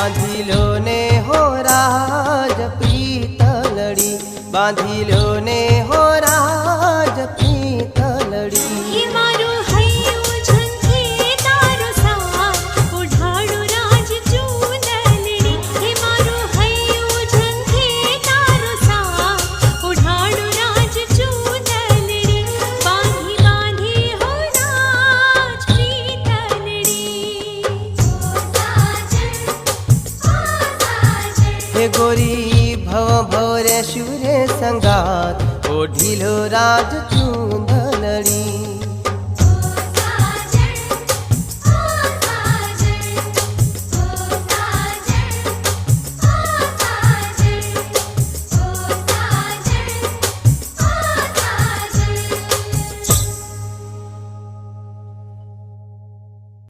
बांधिलो ने हो राज पीतलड़ी, बांधिलो ने हो राज पीतलड़ी। गोरी भव भवरे शुरे संगात ओढ़िलो राज चूंद